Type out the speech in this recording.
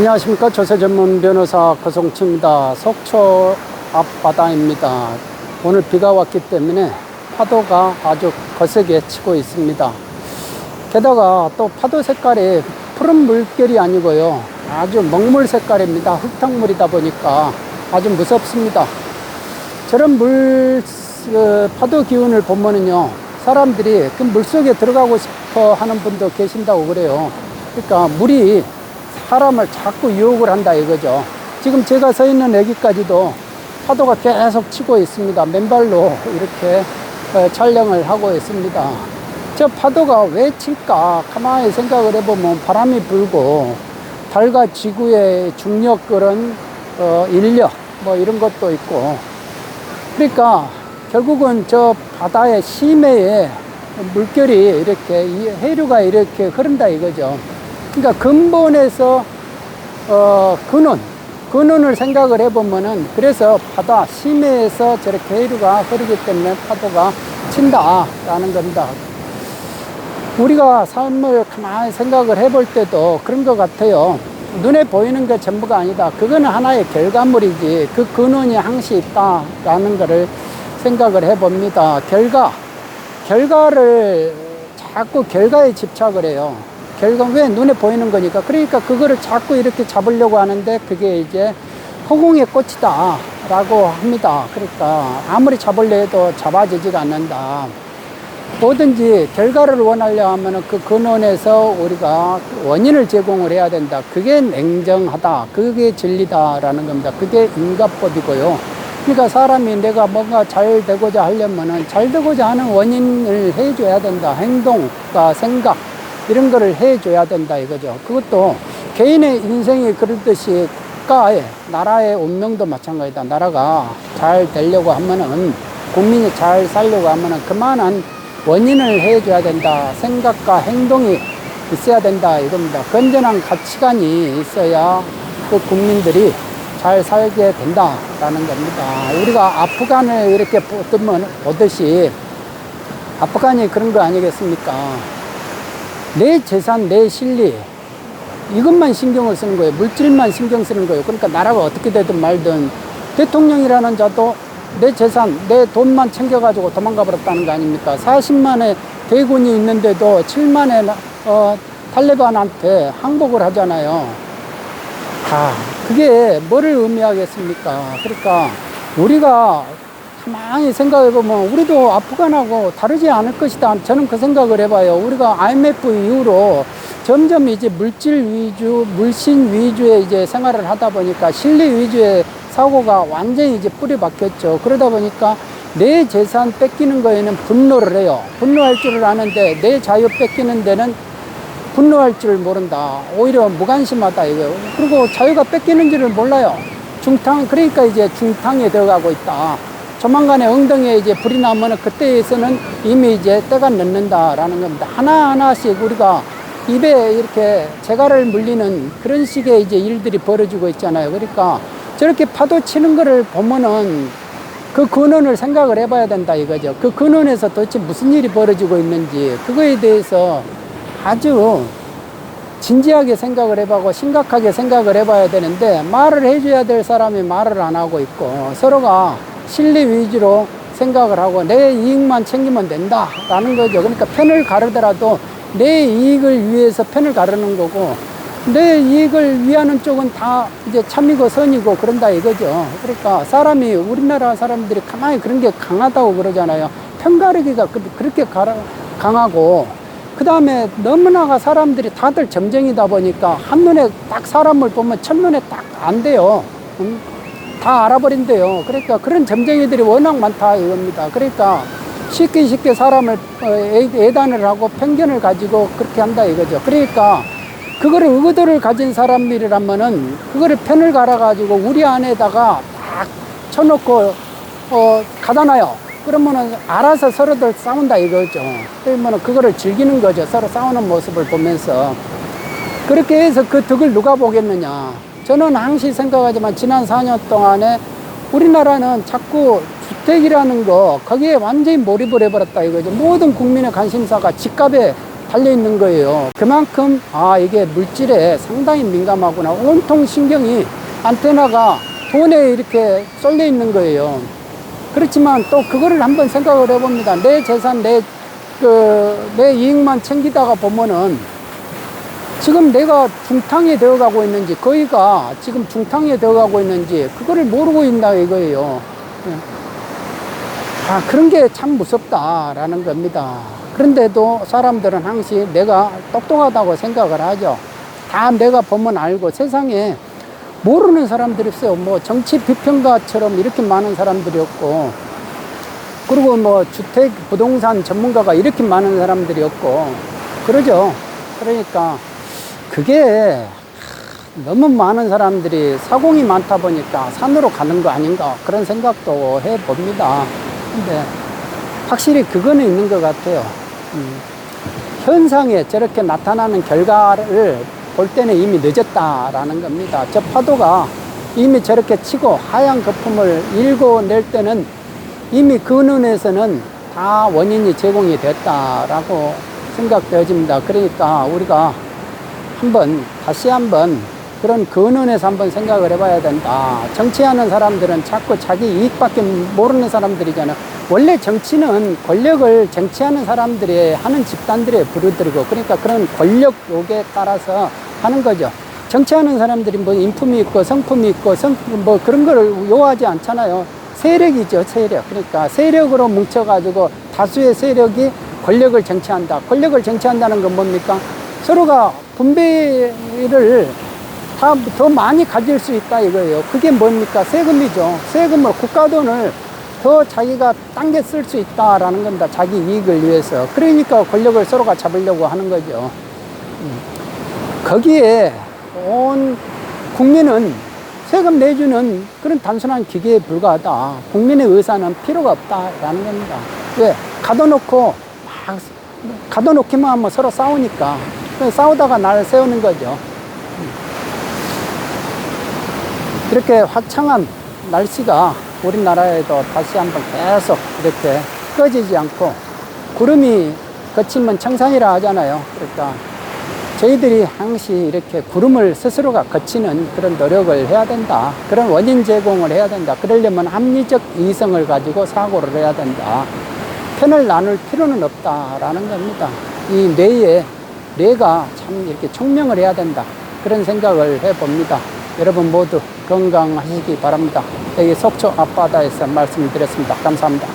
안녕하십니까. 조세 전문 변호사 고성치입니다. 속초 앞바다입니다. 오늘 비가 왔기 때문에 파도가 아주 거세게 치고 있습니다. 게다가 또 파도 색깔이 푸른 물결이 아니고요, 아주 먹물 색깔입니다. 흙탕물이다 보니까 아주 무섭습니다. 저런 파도 기운을 보면은요, 사람들이 그 물속에 들어가고 싶어 하는 분도 계신다고 그래요. 그러니까 물이 사람을 자꾸 유혹을 한다 이거죠. 지금 제가 서 있는 여기까지도 파도가 계속 치고 있습니다. 맨발로 이렇게 촬영을 하고 있습니다. 저 파도가 왜 칠까 가만히 생각을 해보면, 바람이 불고 달과 지구의 중력, 그런 인력 뭐 이런 것도 있고, 그러니까 결국은 저 바다의 심해에 물결이 이렇게, 이 해류가 이렇게 흐른다 이거죠. 그러니까 근본에서 근원을 생각을 해보면은, 그래서 바다 심해에서 저렇게 해류가 흐르기 때문에 파도가 친다라는 겁니다. 우리가 삶을 가만히 생각을 해볼 때도 그런 것 같아요. 눈에 보이는 게 전부가 아니다. 그거는 하나의 결과물이지, 그 근원이 항시 있다라는 것을 생각을 해봅니다. 결과를 자꾸 결과에 집착을 해요. 결과, 왜? 눈에 보이는 거니까. 그러니까 그거를 자꾸 이렇게 잡으려고 하는데, 그게 이제 허공의 꽃이다 라고 합니다. 그러니까 아무리 잡으려 해도 잡아지지가 않는다. 뭐든지 결과를 원하려 하면 그 근원에서 우리가 원인을 제공을 해야 된다. 그게 냉정하다, 그게 진리다라는 겁니다. 그게 인과법이고요. 그러니까 사람이 내가 뭔가 잘 되고자 하려면은 잘 되고자 하는 원인을 해줘야 된다. 행동과 생각 이런 거를 해줘야 된다 이거죠. 그것도 개인의 인생이 그렇듯이 국가의, 나라의 운명도 마찬가지다. 나라가 잘 되려고 하면은, 국민이 잘 살려고 하면은 그만한 원인을 해줘야 된다. 생각과 행동이 있어야 된다 이겁니다. 건전한 가치관이 있어야 그 국민들이 잘 살게 된다라는 겁니다. 우리가 아프간을 이렇게 보듯이 아프간이 그런 거 아니겠습니까? 내 재산, 내 실리, 이것만 신경을 쓰는 거예요. 물질만 신경 쓰는 거예요. 그러니까 나라가 어떻게 되든 말든, 대통령이라는 자도 내 재산, 내 돈만 챙겨가지고 도망가 버렸다는 거 아닙니까? 40만의 대군이 있는데도 7만의 탈레반한테 항복을 하잖아요. 그게 뭐를 의미하겠습니까? 그러니까 우리가 가만히 생각해보면 우리도 아프간하고 다르지 않을 것이다. 저는 그 생각을 해봐요. 우리가 IMF 이후로 점점 이제 물질 위주, 물신 위주의 이제 생활을 하다 보니까 실리 위주의 사고가 완전히 이제 뿌리 박혔죠. 그러다 보니까 내 재산 뺏기는 거에는 분노를 해요. 분노할 줄을 아는데 내 자유 뺏기는 데는 분노할 줄 모른다. 오히려 무관심하다 이거예요. 그리고 자유가 뺏기는 줄을 몰라요. 그러니까 이제 중탕에 들어가고 있다. 조만간에 엉덩이에 이제 불이 나면은 그때에서는 이미 이제 때가 늦는다라는 겁니다. 하나하나씩 우리가 입에 이렇게 재갈을 물리는 그런 식의 이제 일들이 벌어지고 있잖아요. 그러니까 저렇게 파도 치는 거를 보면은 그 근원을 생각을 해봐야 된다 이거죠. 그 근원에서 도대체 무슨 일이 벌어지고 있는지, 그거에 대해서 아주 진지하게 생각을 해보고 심각하게 생각을 해봐야 되는데, 말을 해줘야 될 사람이 말을 안 하고 있고, 서로가 실리 위주로 생각을 하고 내 이익만 챙기면 된다라는 거죠. 그러니까 편을 가르더라도 내 이익을 위해서 편을 가르는 거고, 내 이익을 위하는 쪽은 다 이제 참이고 선이고 그런다 이거죠. 그러니까 우리나라 사람들이 가만히 그런 게 강하다고 그러잖아요. 편 가르기가 그렇게 강하고, 그 다음에 너무나 사람들이 다들 점쟁이다 보니까 한눈에 딱 사람을 보면 첫눈에 딱 안 돼요. 다 알아버린대요. 그러니까 그런 점쟁이들이 워낙 많다 이겁니다. 그러니까 쉽게 사람을 애단을 하고 편견을 가지고 그렇게 한다 이거죠. 그러니까 그거를 의도를 가진 사람들이라면은 그거를 편을 갈아가지고 우리 안에다가 딱 쳐놓고 가다놔요. 그러면은 알아서 서로들 싸운다 이거죠. 그러면은 그거를 즐기는 거죠. 서로 싸우는 모습을 보면서. 그렇게 해서 그 덕을 누가 보겠느냐. 저는 항상 생각하지만 지난 4년 동안에 우리나라는 자꾸 주택이라는 거, 거기에 완전히 몰입을 해버렸다 이거죠. 모든 국민의 관심사가 집값에 달려 있는 거예요. 그만큼 이게 물질에 상당히 민감하구나. 온통 신경이 안테나가 돈에 이렇게 쏠려 있는 거예요. 그렇지만 또 그거를 한번 생각을 해봅니다. 내 재산, 내 이익만 챙기다가 보면은 지금 내가 중탕에 되어가고 있는지, 거기가 지금 중탕에 되어가고 있는지 그거를 모르고 있다 이거예요. 그런 게 참 무섭다라는 겁니다. 그런데도 사람들은 항상 내가 똑똑하다고 생각을 하죠. 다 내가 보면 알고. 세상에 모르는 사람들이 없어요. 뭐 정치 비평가처럼 이렇게 많은 사람들이 없고, 그리고 뭐 주택 부동산 전문가가 이렇게 많은 사람들이 없고 그러죠. 그러니까 그게 너무 많은 사람들이 사공이 많다 보니까 산으로 가는 거 아닌가, 그런 생각도 해 봅니다. 근데 확실히 그거는 있는 것 같아요. 현상에 저렇게 나타나는 결과를 볼 때는 이미 늦었다라는 겁니다. 저 파도가 이미 저렇게 치고 하얀 거품을 일궈낼 때는 이미 그 눈에서는 다 원인이 제공이 됐다라고 생각되어집니다. 그러니까 우리가 다시 한번 그런 근원에서 한번 생각을 해봐야 된다. 정치하는 사람들은 자꾸 자기 이익밖에 모르는 사람들이잖아요. 원래 정치는 권력을 쟁취하는 사람들이 하는 집단들의 부르들이고, 그러니까 그런 권력 욕에 따라서 하는 거죠. 정치하는 사람들이 뭐 인품이 있고 성품이 있고 뭐 그런 걸 요하지 않잖아요. 세력이죠, 세력. 그러니까 세력으로 뭉쳐가지고 다수의 세력이 권력을 쟁취한다. 권력을 쟁취한다는 건 뭡니까? 서로가 분배를 더 많이 가질 수 있다 이거예요. 그게 뭡니까? 세금이죠. 세금을, 국가 돈을 더 자기가 당겨 쓸 수 있다라는 겁니다. 자기 이익을 위해서. 그러니까 권력을 서로가 잡으려고 하는 거죠. 거기에 온 국민은 세금 내주는 그런 단순한 기계에 불과하다. 국민의 의사는 필요가 없다라는 겁니다. 왜? 가둬놓기만 하면 서로 싸우니까. 싸우다가 날 세우는 거죠. 이렇게 화창한 날씨가 우리나라에도 다시 한번 계속 이렇게 꺼지지 않고, 구름이 거치면 청산이라 하잖아요. 그러니까 저희들이 항상 이렇게 구름을 스스로가 거치는 그런 노력을 해야 된다. 그런 원인 제공을 해야 된다. 그러려면 합리적 이성을 가지고 사고를 해야 된다. 편을 나눌 필요는 없다라는 겁니다. 이 뇌가 참 이렇게 총명을 해야 된다. 그런 생각을 해봅니다. 여러분 모두 건강하시기 바랍니다. 여기 속초 앞바다에서 말씀드렸습니다. 감사합니다.